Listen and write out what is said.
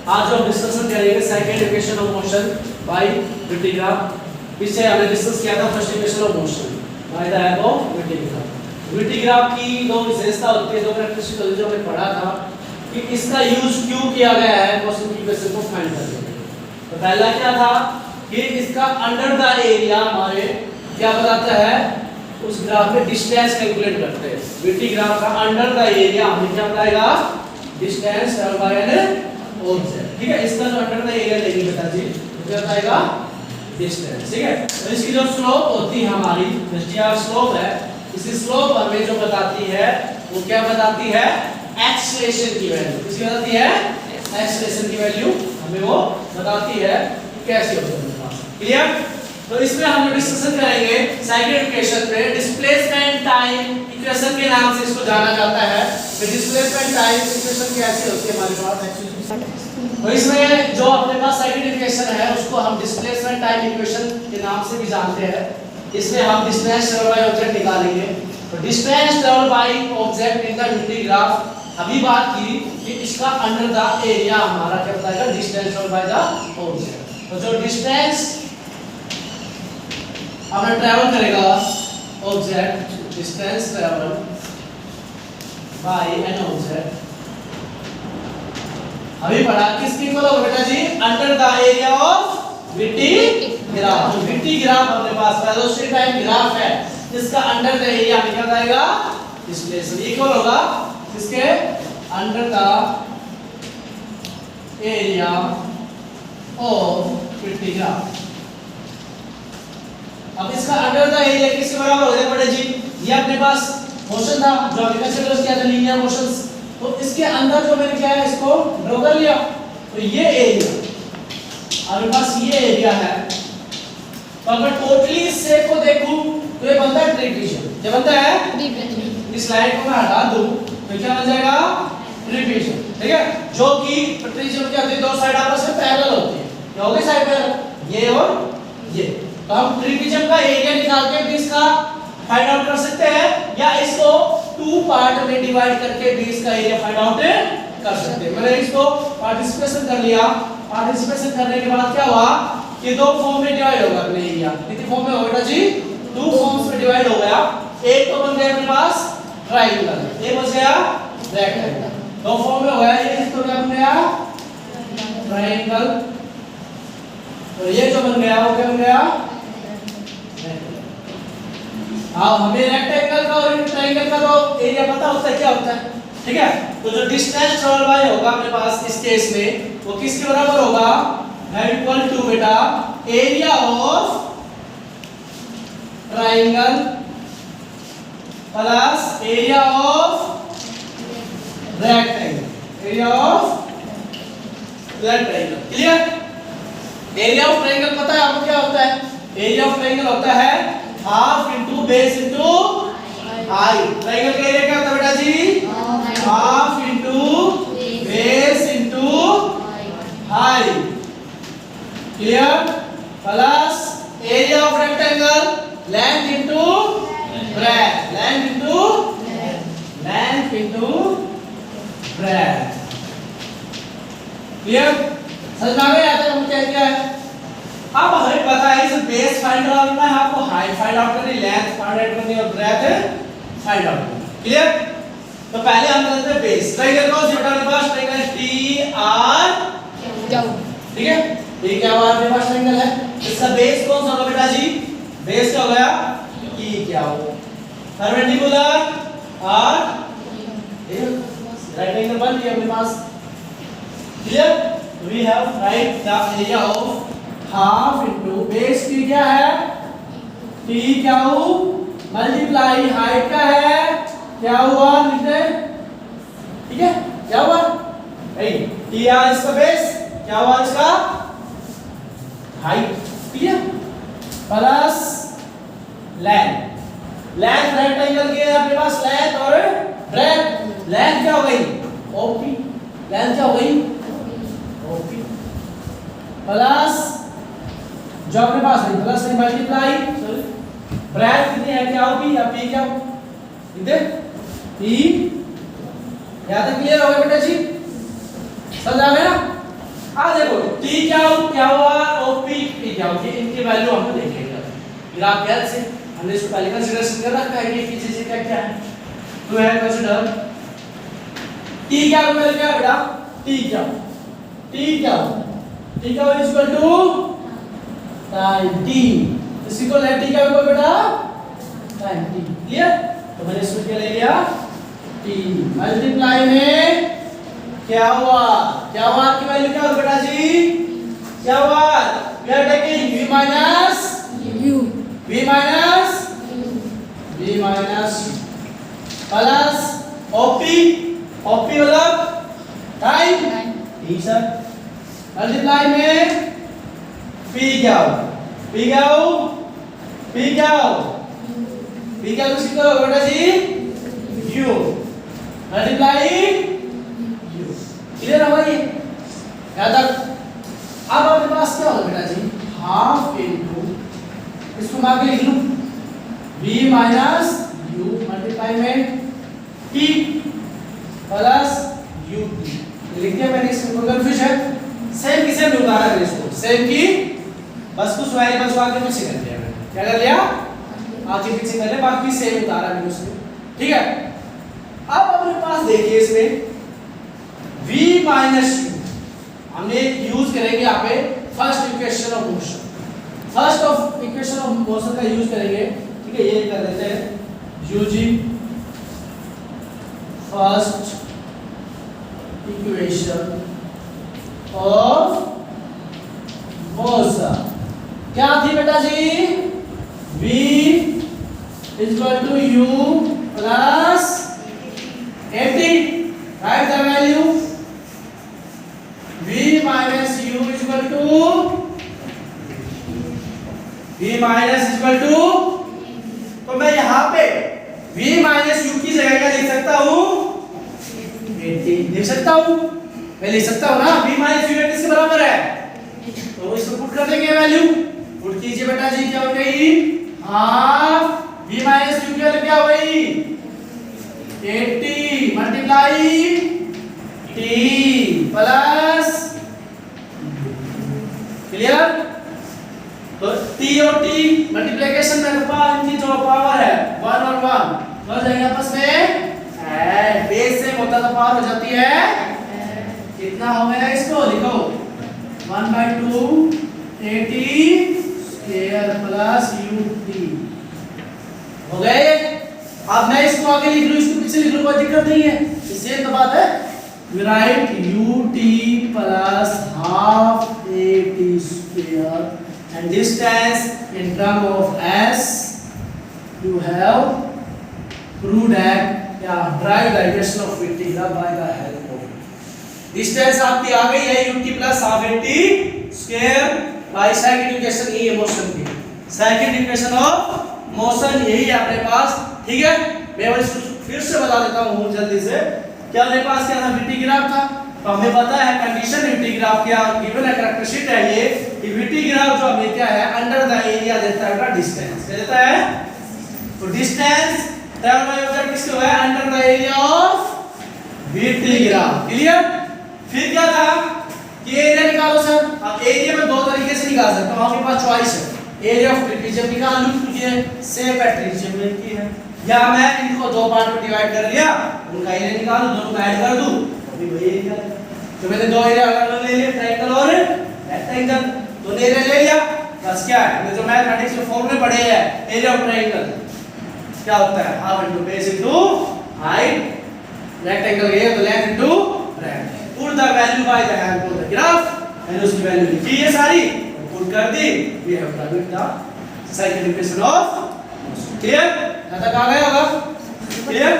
आज जो हम डिस्कशन करेंगे second equation of motion by V T graph. पीछे हमने डिस्कस किया था first equation of motion by the help of V T graph. V T graph की दो विशेषता होती है, दो कैरेक्टरिस्टिक होती है जो हमने पढ़ा था कि इसका यूज क्यों किया गया है मोशन की इक्वेशन को फाइंड करने के लिए। तो पहला क्या था कि इसका अंडर द एरिया हमारे क्या बताता है, उस ग्राफ में डिस्टेंस कैलकुलेट करते हैं। विटिग्राफ का अंडर द एरिया हमें क्या बताएगा, distance travel bye an object. ठीक है, इसका जो अंडर द एरिया लेंगे बेटा जी तो क्या बताएगा, डिस्टेंस। ठीक है, तो इसकी जो स्लोप होती है हमारी जो स्लोप है, इसी स्लोप हमें जो बताती है वो क्या बताती है, एक्सेलरेशन की वैल्यू। किसकी बताती है, एक्सेलरेशन की वैल्यू हमें वो बताती है कैसे होता है। क्लियर? तो इसमें हम लोग डिस्कशन करेंगे सेकंड इक्वेशन पे डिस्प्लेसमेंट टाइम इक्वेशन के नाम से इसको जाना जाता है। तो डिस्प्लेसमेंट टाइम इक्वेशन कैसी होती है हमारे पास एक्चुअली, तो इसमें जो अपने पास सेकंड इक्वेशन है उसको हम डिस्प्लेसमेंट टाइम इक्वेशन के नाम से भी जानते हैं। इसमें हम डिस्टेंस ट्रैवल बाय ऑब्जेक्ट निकालेंगे। तो distance travel by object in the V T graph अभी बात की कि इसका अंडर द एरिया हमारा क्या बताएगा, distance travel by the object. तो जो डिस्टेंस अपना ट्रैवल करेगा object, distance travel bye an object, अभी पढ़ा किसकी इक्वल होगा बेटा जी, अंडर द एरिया ऑफ विटिग्राफ। तो विटिग्राफ अपने पास वेलोसिटी टाइम ग्राफ है जिसका अंडर द एरिया निकल जाएगा डिस्प्लेसमेंट इक्वल होगा इसके अंडर द एरिया ऑफ विटिग्राफ। अब इसका अंडर द एरिया किसके बराबर हो जाएगा बेटा जी, ये अपने पास मोशन था जो हमने कंसीडर किया था लीनियर मोशंस, तो इसके अंदर जो मैंने क्या है इसको ड्रॉ कर लिया। तो ये एरिया हमारे पास ये एरिया है। तो अगर टोटली इस शेप को देखूं तो ये बनता है ट्रिपिजन। क्या बनता है, ट्रिपिजन। इस लाइन को मैं हटा दूं तो क्या बन जाएगा, ट्रिपिजन। ठीक है, जो कि ट्रिपिजन क्या होती है, दो साइड आपस में पैरेलल होती है। क्या होगी साइड पैरेलल, ये और ये। तो हम ट्रिपिजन का एरिया निकाल के भी इसका फाइंड आउट कर सकते हैं या इसको टू पार्ट में डिवाइड करके भी इसका एरिया फाइंड आउट कर सकते हैं। मैंने इसको पार्टिसिपेशन कर लिया। पार्टिसिपेशन करने के बाद क्या हुआ कि दो फॉर्म में डिवाइड होगा अपने एरिया। कितने फॉर्म में होगा जी, टू फॉर्म्स में डिवाइड हो गया। एक तो बन गया अपने पास ट्रायंगल, एक बन गया रेक्टेंगल। दो फॉर्म में हो गया, ये तो क्या बन गया, ट्रायंगल। तो ये जो बन गया वो क्या बन गया, हाँ। हमें रेक्टेंगल का और ट्रायंगल का तो एरिया पता होता है क्या होता है। ठीक है, तो जो डिस्टेंस ट्रैवल बाय होगा अपने पास इस केस में वो किसके बराबर होगा, है इक्वल टू बेटा area of triangle plus area of rectangle, area of rectangle. Clear? Area of triangle पता है आपको क्या होता है, एरिया ऑफ ट्रायंगल होता है half into base into height. Triangle का एरिया क्या होता है बेटा जी, half into base into height. Clear? Plus area of rectangle length into breadth, length into breadth. Clear? समझ में आ गया हम क्या क्या है। अब हमें पता है इस बेस फाइंड आउट करना है, आपको हाइट फाइंड आउट करनी, लेंथ फाइंड आउट करनी और ब्रेड्थ फाइंड आउट करनी। क्लियर? तो पहले हम करते हैं बेस। ट्रायंगल को जो हमारे पास ट्रायंगल टी आर क्यू। ठीक है, ये क्या हुआ हमारे पास ट्रायंगल है, इसका बेस कौन सा होगा बेटा जी, बेस क्या हो गया, ई क्या हो, परपेंडिकुलर और राइट एंगल बन गया अपने पास। Clear? We have write the area of half into base की क्या है, टी क्या हो मल्टीप्लाई हाइट का है क्या हुआ लिखते। ठीक है, क्या हुआ टी आर इसका बेस, क्या हुआ इसका हाइट। ठीक है, प्लस लेंथ, लेंथ रेक्टेंगल की है अपने पास लेंथ और ब्रेड्थ। लेंथ क्या हो गई, ओपी, लेंथ क्या हो गई ओपी, प्लस जो अपने पास है प्लस से मल्टीप्लाई ब्रेड्थ कितनी है, क्या होगी या पी क्या हो, इधर पी। यहां तक क्लियर हो गया बेटा जी, समझ आ गया ना। देखो टी क्या हुआ और पी क्या हुआ, इनकी वैल्यू हम देखेंगे ग्राफ के हेल्प से। हमने इसको पहले कंसीडरेशन कर रखा है कि ये चीजें क्या क्या है, तो है कंसीडर टी क्या वैल्यू क्या बेटा, टी क्या is equal to time T, इस इक्वल है टी क्या होगा बेटा, टाइम टी। क्लियर, तो मैंने इसको क्या ले लिया टी मल्टीप्लाई में क्या हुआ की वैल्यू क्या होगी बेटा जी, क्या हुआ, we are taking v minus plus OP मतलब टाइम ठीक सर, मल्टीप्लाई में P क्या हो किसी को बेटा जी U मल्टीप्लाई U। क्लियर है भाई, यहाँ तक। अब अपने पास क्या होगा बेटा जी, हाफ इनटू, इसको मैं आगे लिख लूं v माइनस u मल्टीप्लाई में t प्लस ut, लिख दिया मैंने। इसमें कोई कंफ्यूजन है, सेम की सेम उतारा है इसको, सेम की बस कुछ वेरिएबल्स को आगे पीछे कर दिया मैंने, क्या कर लिया आगे पीछे कर लिया, बाकी सेम उतारा मैंने उसमें, ठीक है। अब अपने पास देखिए इसमें v माइनस u हमने यूज करेंगे यहाँ पे first equation of motion, first of equation of motion का यूज करेंगे, ठीक है। ये कर देते हैं using first equation of motion, क्या थी बेटा जी, v is equal to u plus 80, right the value v minus u is equal to तो मैं यहाँ पे v minus u की जगह क्या लिख सकता हूँ, 80 लिख सकता हूँ, मैं लिख सकता हूँ ना, v minus u किसके बराबर है, तो इसको पुट कर देंगे वैल्यू, पुट कीजिए बेटा जी, क्या हो गई हाफ v minus u की वैल्यू क्या हो गई 80 मल्टीप्लाई t प्लस, क्लियर। तो t और t मल्टीप्लिकेशन में इनकी जो पावर है 1 और 1 हो जाएंगे आपस में ऐड, बेस सेम होता तो पावर हो जाती है, कितना हो गया इसको लिखो 1/2 80 स्क्वायर प्लस ut हो गए। अब मैं इसको आगे लिख लूं, इसको पीछे लिख लूं, कोई दिक्कत नहीं है, इससे तो बात है। We write ut plus half at square and distance in term of s, you have proved that drive the equation of integral by the help of distance आपकी आ गई है ut plus half at square by second equation, ये motion की second equation of motion यही है अपने पास, ठीक है। मैं इसको फिर से बता देता हूँ जल्दी से, क्या मेरे पास क्या था, VT ग्राफ था, तो हमें पता है कंडीशन VT ग्राफ क्या गिवन है, कैरेक्टरिस्टिक है ये कि VT ग्राफ जो हमें क्या है अंडर द एरिया देता है का डिस्टेंस, क्या देता है, तो डिस्टेंस ट्रैवल बाय ऑब्जेक्ट किसको है under the area of VT graph. Clear, फिर क्या था कि एरिया निकालो सर, अब एरिया में दो तरीके से निकाल सकते हो, आपके पास चॉइस है, एरिया ऑफ ट्रिपीजियम निकाल लूं, मुझे सेम ट्रिपीजियम मिलती है, या मैं इनको दो पार्ट में डिवाइड कर लिया, उनका एरिया निकाल दूं, दोनों को ऐड कर दूं, अभी वही एरिया है। तो मैंने दो एरिया अलग ले लिए, ट्रायंगल और रेक्टेंगल, तो एरिया ले लिया, बस क्या है, ये जो मैथमेटिक्स के फॉर्मूले पढ़े हैं, एरिया ऑफ ट्रायंगल क्या होता है, half into base into height, rectangle गया तो length into breadth, put the value by the help of the graph and उसकी वैल्यू लिखी है सारी, पुट कर दी, we have done the second equation of, clear, यहाँ तक आ गया होगा, क्लियर।